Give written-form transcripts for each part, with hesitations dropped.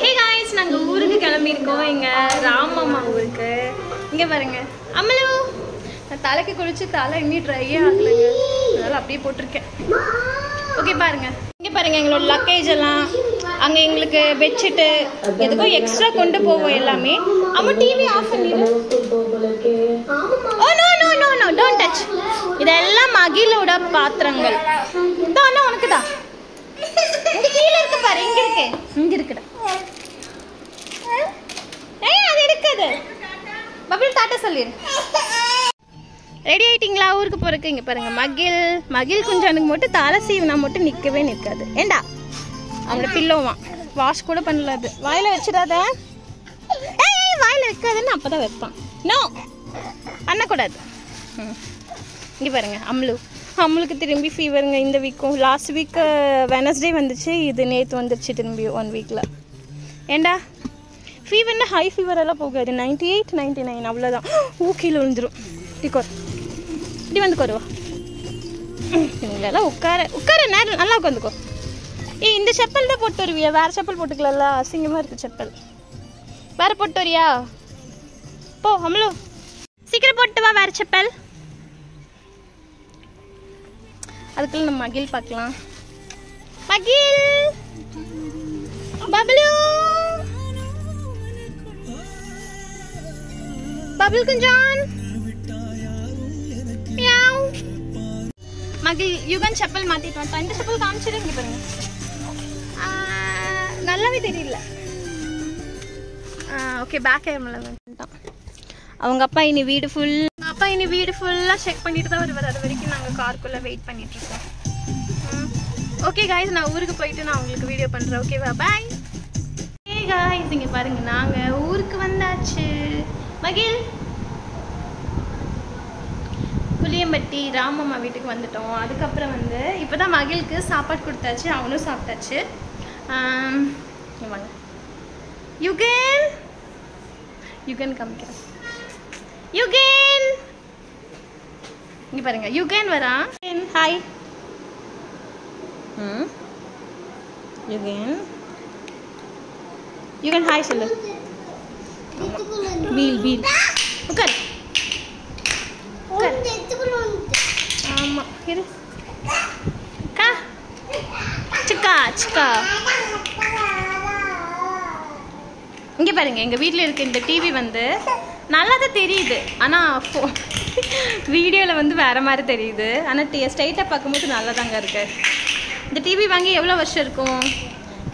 Hey guys, நாங்கள் ஊருக்கு கிளம்பியிருக்கோம். எங்கள் ராமம்மா ஊருக்கு. இங்கே பாருங்க அம்மலு, நான் தலைக்கு குளிச்சு தலை இன்னும் ட்ரையே ஆகலைங்க, அதனால் அப்படியே போட்டிருக்கேன். ஓகே பாருங்க, இங்கே பாருங்க எங்களோட லக்கேஜ் எல்லாம். அங்கே எங்களுக்கு பெட்ஷீட்டு எதுக்கும் எக்ஸ்ட்ரா கொண்டு போவோம் எல்லாமே. அம்மா டிவி ஆஃப் பண்ணிடு. Oh no no no no, don't touch. இதெல்லாம் மகிழோட பாத்திரங்கள் தான். உனக்கு தான் இங்க கீழ இருக்கு பாரு. இங்க இருக்கு, இங்க இருக்குடா. ஏய் அது எடுக்காது. பபிள் டாட்டா சொல்லிரு. ரெடி ஆயிட்டீங்களா ஊருக்கு போறதுக்கு? இங்க பாருங்க மகிழ் குஞ்சானுக்கு மட்டும் தலை சீவனா மட்டும் நிக்கவே நிற்காது. ஏண்டா அவனோட பில்லோவான், வாஷ் கூட பண்ணல. அது வாயில வச்சிடாத. ஏய் வாயில வைக்காதுன்னு அப்பதான் வைப்பான். நோ பண்ணக்கூடாது. இங்க பாருங்க அம்முளுக்கு திரும்பி ஃபீவருங்க. இந்த வீக்கும் லாஸ்ட் வீக் வெனஸ்டே வந்துச்சு, இது நேற்று வந்துருச்சு திரும்பி 1 வீக்கில். ஏண்டா ஃபீவர்னா ஹை ஃபீவர் எல்லாம் போகாது, 98 99 அவ்வளோதான். ஊக்கியில் விழுந்துடும். இப்படி வந்து கொருவா. இவங்களெல்லாம் உட்கார நேரம் நல்லா உட்காந்துக்கோ. ஏய் இந்த செப்பல் தான் போட்டு வருவியா? வேறு செப்பல் போட்டுக்கலாம்ல, அசிங்கமாக இருக்குது செப்பல். வேறு போட்டு வரியா? போ அம்முலு, சீக்கிரம் போட்டு வா வேறு செப்பல். அதுக்குள்ள நம்ம மகிழ் பார்க்கலாம். மகிழ், பபிள் குஞ்சான், மகிழ் யுகன் செப்பல் மாத்திட்டு வந்துட்டான். இந்த செப்பல் காமிச்சிருங்க பாருங்க, நல்லாவே தெரியல. ஓகே பேக் கேமரா வந்துட்டான். அவங்க அப்பா இனி வீடு ஃபுல்லாக செக் பண்ணிட்டு தான் வருவார். அது வரைக்கும் நாங்கள் காருக்குள்ளே வெயிட் பண்ணிட்டு இருக்கோம். ஓகே காய்ஸ், நான் ஊருக்கு போயிட்டு நான் உங்களுக்கு வீடியோ பண்ணுறேன். ஓகேவா? பாய். ஏ காய்ஸ், இங்கே பாருங்க நாங்கள் ஊருக்கு வந்தாச்சு. மகிழ் புளியம்பட்டி ராமம்மா வீட்டுக்கு வந்துட்டோம். அதுக்கப்புறம் வந்து இப்போ தான் மகிழுக்கு சாப்பாடு கொடுத்தாச்சு, அவனும் சாப்பிட்டாச்சு. வாங்க யுகன் காமிக்கிறேன். யுகன் இங்க பாருங்க, யுகன் வரான். ஹாய் யுகன் ஹாய் சொல்லு. வீல் உட்கார். ஆமா இரு. சிக்கா இங்கே பாருங்க, எங்கள் வீட்டில் இருக்க இந்த டிவி வந்து நல்லா தான் தெரியுது, ஆனால் வீடியோவில் வந்து வேறு மாதிரி தெரியுது. ஆனால் ஸ்ட்ரைட்டாக பார்க்கும்போது நல்லா தாங்க இருக்கு. இந்த டிவி வாங்கி எவ்வளோ வருஷம் இருக்கும்?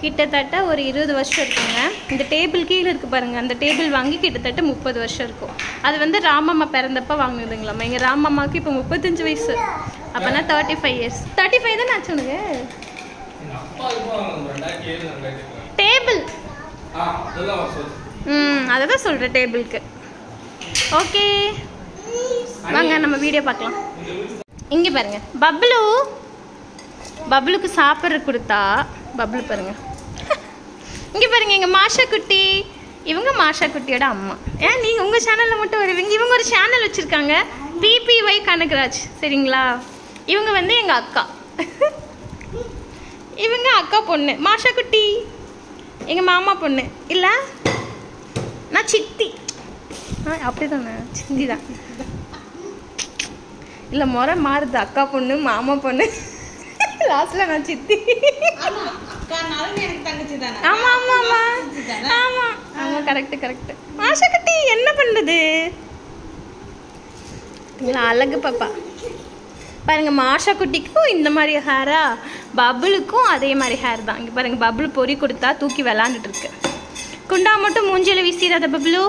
கிட்டத்தட்ட ஒரு 20 வருஷம் இருக்குங்க. இந்த டேபிள் கீழே இருக்குது பாருங்கள், அந்த டேபிள் வாங்கி கிட்டத்தட்ட 30 வருஷம் இருக்கும். அது வந்து ராமம்மா பிறந்தப்போ வாங்கினதுங்களாம்மா. எங்கள் ராமம்மாவுக்கு இப்போ 35 வயசு, அப்போனா 35 இயர்ஸ். 35 தானே ஆச்சு உனக்கு? டேபிள் அதை தான் சொல்கிறேன், டேபிளுக்கு. ஓகே வாங்க நம்ம வீடியோ பார்க்கலாம். இங்கே பாருங்க, பப்ளுக்கு சாப்பிட்ற கொடுத்தா பப்ளு பாருங்க. இங்கே பாருங்க எங்கள் மாஷா குட்டி. இவங்க மாஷா குட்டியோட அம்மா. ஏன் நீங்கள் உங்கள் சேனலில் மட்டும் வருவீங்க? இவங்க ஒரு சேனல் வச்சுருக்காங்க, PPY கனகராஜ், சரிங்களா? இவங்க வந்து எங்கள் அக்கா. இவங்க அக்கா பொண்ணு மாஷா குட்டி, எங்கள் மாமா பொண்ணு. இல்லை நான் சித்தி. அப்படி தானே, சித்தி தான். இல்லை முறை மாறுது, அக்கா பொண்ணு மாமா பொண்ணு, லாஸ்ட்ல நான் சித்தி. ஆமா ஆமா ஆமா ஆமா ஆமா கரெக்ட். மாஷா குட்டி என்ன பண்ணுறது? அழகு பாப்பா பாருங்க. மாஷா குட்டிக்கும் இந்த மாதிரி ஹேரா, பபுளுக்கும் அதே மாதிரி ஹேர் தான். இங்கே பாருங்க, பபுள் பொறி கொடுத்தா தூக்கி விளாண்டுட்டு இருக்கு. குண்டா மட்டும் மூஞ்சில வீசிடாத பபுளு.